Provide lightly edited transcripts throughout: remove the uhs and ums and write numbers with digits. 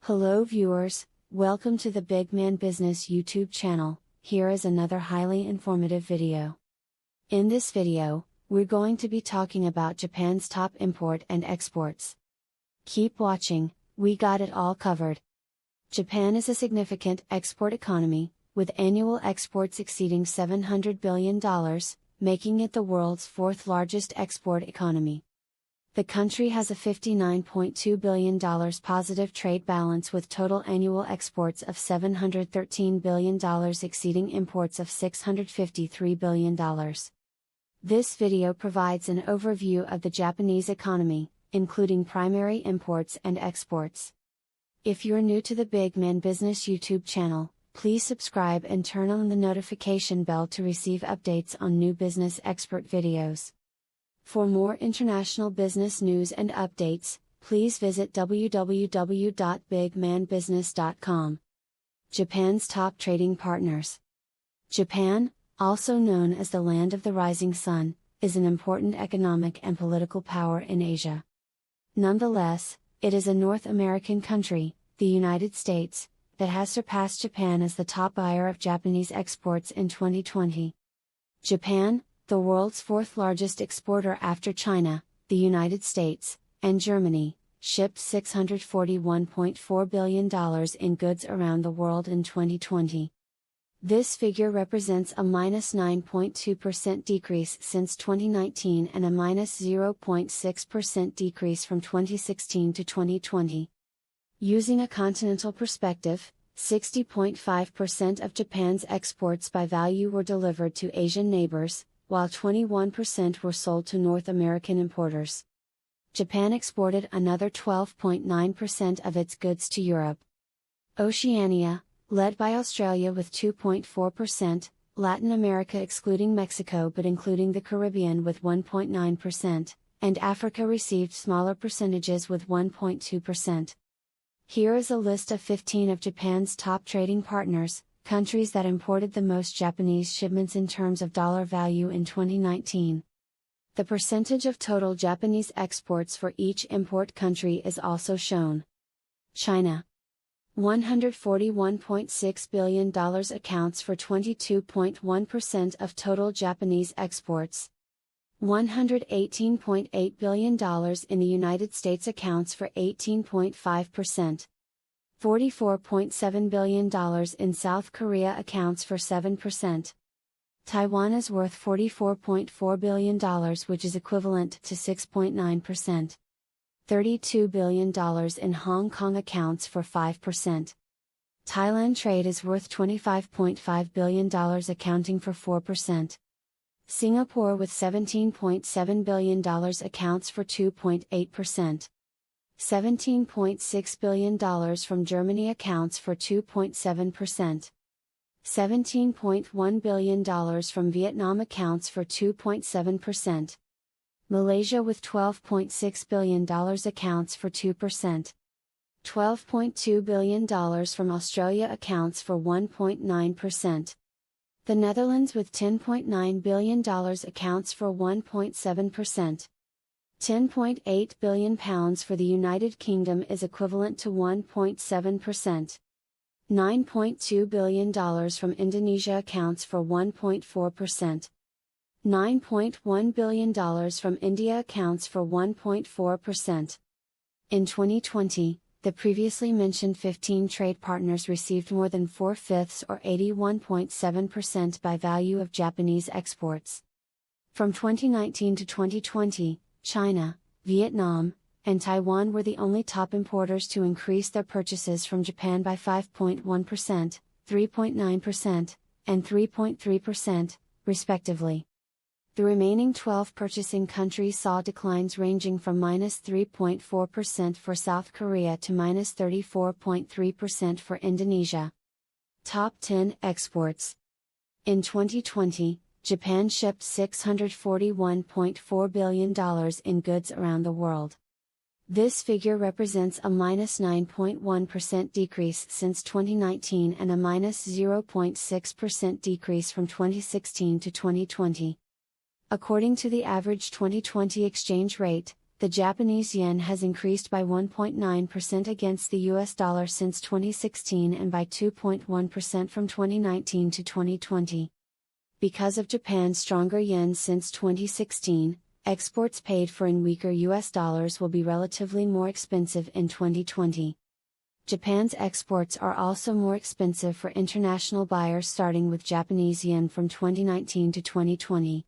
Hello viewers, welcome to the Big Man Business YouTube channel. Here is another highly informative video. In this video, we're going to be talking about Japan's top import and exports. Keep watching, we got it all covered. Japan is a significant export economy, with annual exports exceeding $700 billion, making it the world's fourth largest export economy. The country has a $59.2 billion positive trade balance with total annual exports of $713 billion exceeding imports of $653 billion. This video provides an overview of the Japanese economy, including primary imports and exports. If you're new to the Big Man Business YouTube channel, please subscribe and turn on the notification bell to receive updates on new business expert videos. For more international business news and updates, please visit www.bigmanbusiness.com. Japan's top trading partners. Japan, also known as the land of the rising sun, is an important economic and political power in Asia. Nonetheless, it is a North American country, the United States, that has surpassed Japan as the top buyer of Japanese exports in 2020. Japan, the world's fourth largest exporter after China, the United States, and Germany, shipped $641.4 billion in goods around the world in 2020. This figure represents a -9.2% decrease since 2019 and a -0.6% decrease from 2016 to 2020. Using a continental perspective, 60.5% of Japan's exports by value were delivered to Asian neighbors, while 21% were sold to North American importers. Japan exported another 12.9% of its goods to Europe. Oceania, led by Australia with 2.4%, Latin America excluding Mexico but including the Caribbean with 1.9%, and Africa received smaller percentages with 1.2%. Here is a list of 15 of Japan's top trading partners, countries that imported the most Japanese shipments in terms of dollar value in 2019. The percentage of total Japanese exports for each import country is also shown. China. $141.6 billion accounts for 22.1% of total Japanese exports. $118.8 billion in the United States accounts for 18.5%. $44.7 billion in South Korea accounts for 7%. Taiwan is worth $44.4 billion, which is equivalent to 6.9%. $32 billion in Hong Kong accounts for 5%. Thailand trade is worth $25.5 billion, accounting for 4%. Singapore with $17.7 billion accounts for 2.8%. $17.6 billion from Germany accounts for 2.7%. $17.1 billion from Vietnam accounts for 2.7%. Malaysia with $12.6 billion accounts for 2%. $12.2 billion from Australia accounts for 1.9%. The Netherlands with $10.9 billion accounts for 1.7%. £10.8 billion for the United Kingdom is equivalent to 1.7%. $9.2 billion from Indonesia accounts for 1.4%. $9.1 billion from India accounts for 1.4%. In 2020, the previously mentioned 15 trade partners received more than 4/5 or 81.7% by value of Japanese exports. From 2019 to 2020, China, Vietnam, and Taiwan were the only top importers to increase their purchases from Japan by 5.1%, 3.9%, and 3.3%, respectively. The remaining 12 purchasing countries saw declines ranging from -3.4% for South Korea to -34.3% for Indonesia. Top 10 exports. In 2020, Japan shipped $641.4 billion in goods around the world. This figure represents a -9.1% decrease since 2019 and a -0.6% decrease from 2016 to 2020. According to the average 2020 exchange rate, the Japanese yen has increased by 1.9% against the US dollar since 2016 and by 2.1% from 2019 to 2020. Because of Japan's stronger yen since 2016, exports paid for in weaker US dollars will be relatively more expensive in 2020. Japan's exports are also more expensive for international buyers starting with Japanese yen from 2019 to 2020.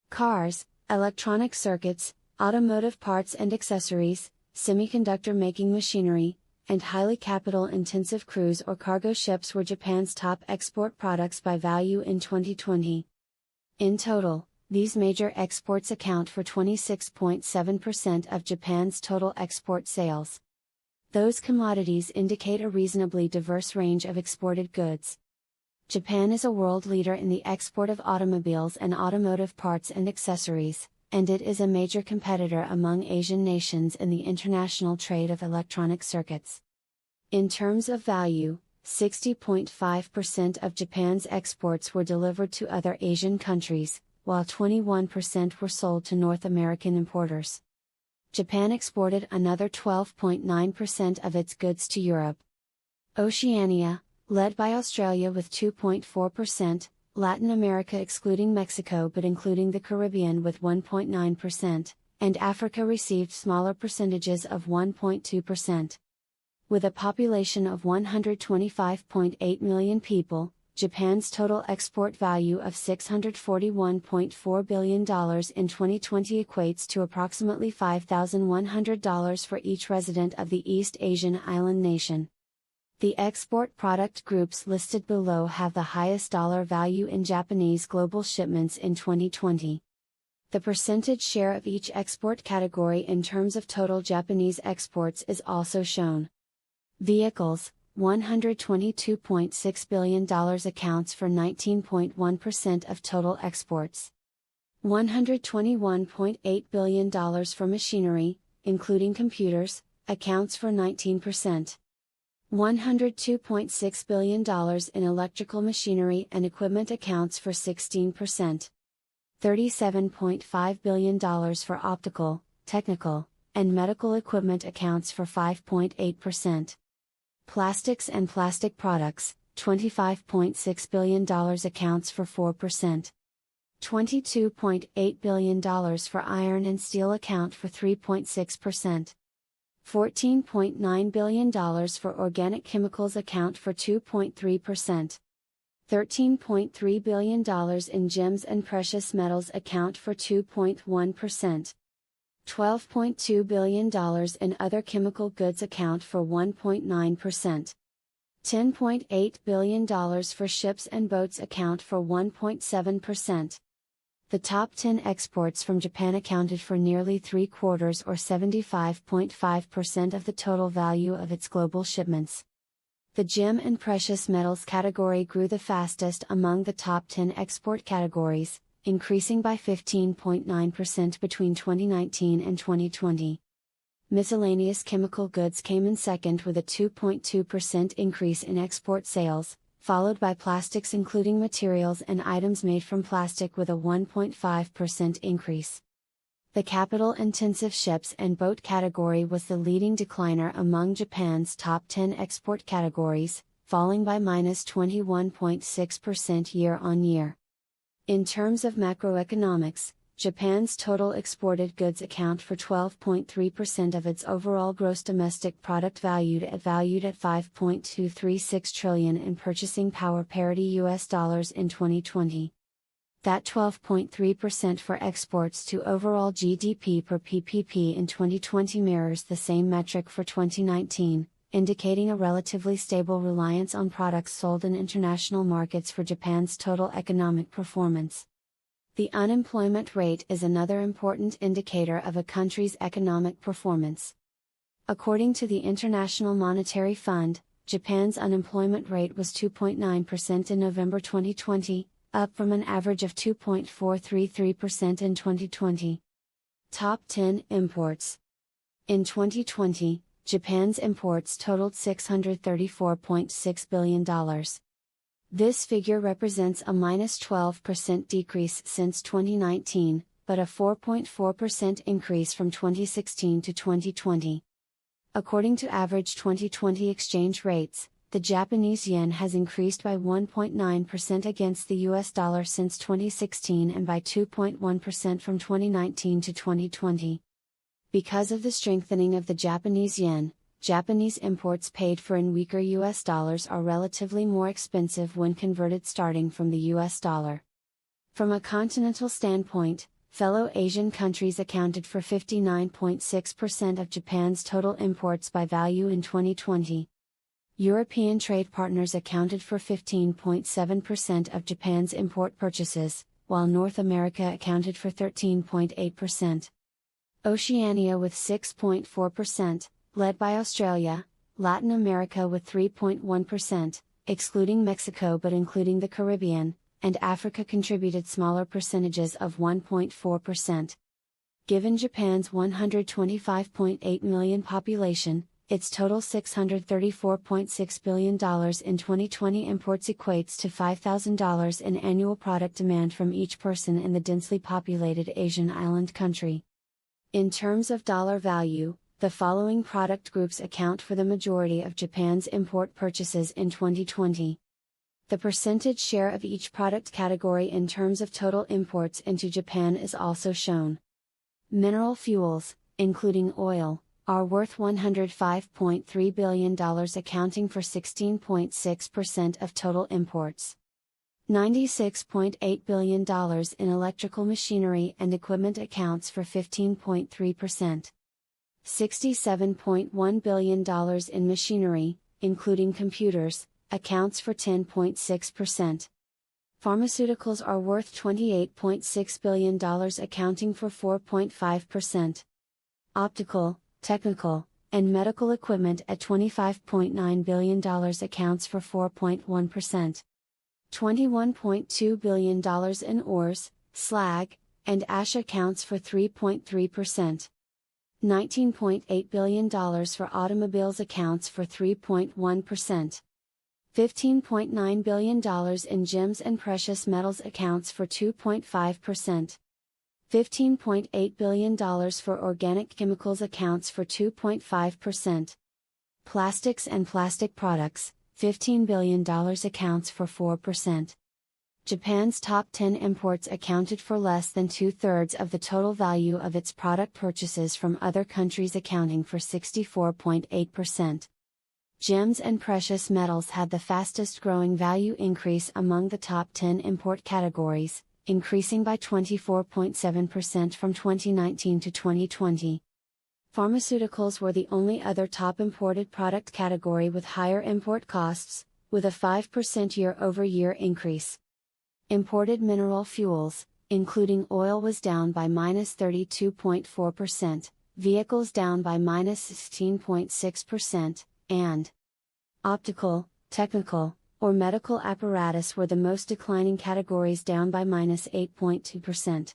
Cars, electronic circuits, automotive parts and accessories, semiconductor making machinery, and highly capital-intensive cruise or cargo ships were Japan's top export products by value in 2020. In total, these major exports account for 26.7% of Japan's total export sales. Those commodities indicate a reasonably diverse range of exported goods. Japan is a world leader in the export of automobiles and automotive parts and accessories, and it is a major competitor among Asian nations in the international trade of electronic circuits. In terms of value, 60.5% of Japan's exports were delivered to other Asian countries, while 21% were sold to North American importers. Japan exported another 12.9% of its goods to Europe. Oceania, led by Australia with 2.4%, Latin America excluding Mexico but including the Caribbean with 1.9%, and Africa received smaller percentages of 1.2%. With a population of 125.8 million people, Japan's total export value of $641.4 billion in 2020 equates to approximately $5,100 for each resident of the East Asian island nation. The export product groups listed below have the highest dollar value in Japanese global shipments in 2020. The percentage share of each export category in terms of total Japanese exports is also shown. Vehicles, $122.6 billion accounts for 19.1% of total exports. $121.8 billion for machinery, including computers, accounts for 19%. $102.6 billion in electrical machinery and equipment accounts for 16%. $37.5 billion for optical, technical, and medical equipment accounts for 5.8%. Plastics and plastic products, $25.6 billion accounts for 4%. $22.8 billion for iron and steel account for 3.6%. $14.9 billion for organic chemicals account for 2.3%. $13.3 billion in gems and precious metals account for 2.1%. $12.2 billion in other chemical goods account for 1.9%. $10.8 billion for ships and boats account for 1.7%. The top 10 exports from Japan accounted for nearly 3/4 or 75.5% of the total value of its global shipments. The gem and precious metals category grew the fastest among the top 10 export categories, increasing by 15.9% between 2019 and 2020. Miscellaneous chemical goods came in second with a 2.2% increase in export sales, followed by plastics including materials and items made from plastic with a 1.5% increase. The capital-intensive ships and boat category was the leading decliner among Japan's top 10 export categories, falling by -21.6% year-on-year. In terms of macroeconomics, Japan's total exported goods account for 12.3% of its overall gross domestic product valued at $5.236 trillion in purchasing power parity US dollars in 2020. That 12.3% for exports to overall GDP per PPP in 2020 mirrors the same metric for 2019, indicating a relatively stable reliance on products sold in international markets for Japan's total economic performance. The unemployment rate is another important indicator of a country's economic performance. According to the International Monetary Fund, Japan's unemployment rate was 2.9% in November 2020, up from an average of 2.433% in 2020. Top 10 imports. In 2020, Japan's imports totaled $634.6 billion. This figure represents a -12% decrease since 2019, but a 4.4% increase from 2016 to 2020. According to average 2020 exchange rates, the Japanese yen has increased by 1.9% against the US dollar since 2016 and by 2.1% from 2019 to 2020. Because of the strengthening of the Japanese yen, Japanese imports paid for in weaker US dollars are relatively more expensive when converted starting from the US dollar. From a continental standpoint, fellow Asian countries accounted for 59.6% of Japan's total imports by value in 2020. European trade partners accounted for 15.7% of Japan's import purchases, while North America accounted for 13.8%. Oceania with 6.4%, led by Australia, Latin America with 3.1%, excluding Mexico but including the Caribbean, and Africa contributed smaller percentages of 1.4%. Given Japan's 125.8 million population, its total $634.6 billion in 2020 imports equates to $5,000 in annual product demand from each person in the densely populated Asian island country. In terms of dollar value, the following product groups account for the majority of Japan's import purchases in 2020. The percentage share of each product category in terms of total imports into Japan is also shown. Mineral fuels, including oil, are worth $105.3 billion, accounting for 16.6% of total imports. $96.8 billion in electrical machinery and equipment accounts for 15.3%. $67.1 billion in machinery, including computers, accounts for 10.6%. Pharmaceuticals are worth $28.6 billion, accounting for 4.5%. Optical, technical, and medical equipment at $25.9 billion accounts for 4.1%. $21.2 billion in ores, slag, and ash accounts for 3.3%. $19.8 billion for automobiles accounts for 3.1%. $15.9 billion in gems and precious metals accounts for 2.5%. $15.8 billion for organic chemicals accounts for 2.5%. Plastics and plastic products, $15 billion accounts for 4%. Japan's top 10 imports accounted for less than 2/3 of the total value of its product purchases from other countries, accounting for 64.8%. Gems and precious metals had the fastest growing value increase among the top 10 import categories, increasing by 24.7% from 2019 to 2020. Pharmaceuticals were the only other top imported product category with higher import costs, with a 5% year-over-year increase. Imported mineral fuels, including oil, was down by -32.4%, vehicles down by -16.6%, and optical, technical, or medical apparatus were the most declining categories, down by -8.2%.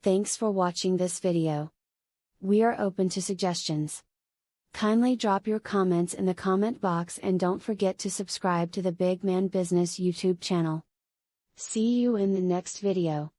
Thanks for watching this video. We are open to suggestions. Kindly drop your comments in the comment box and don't forget to subscribe to the Big Man Business YouTube channel. See you in the next video.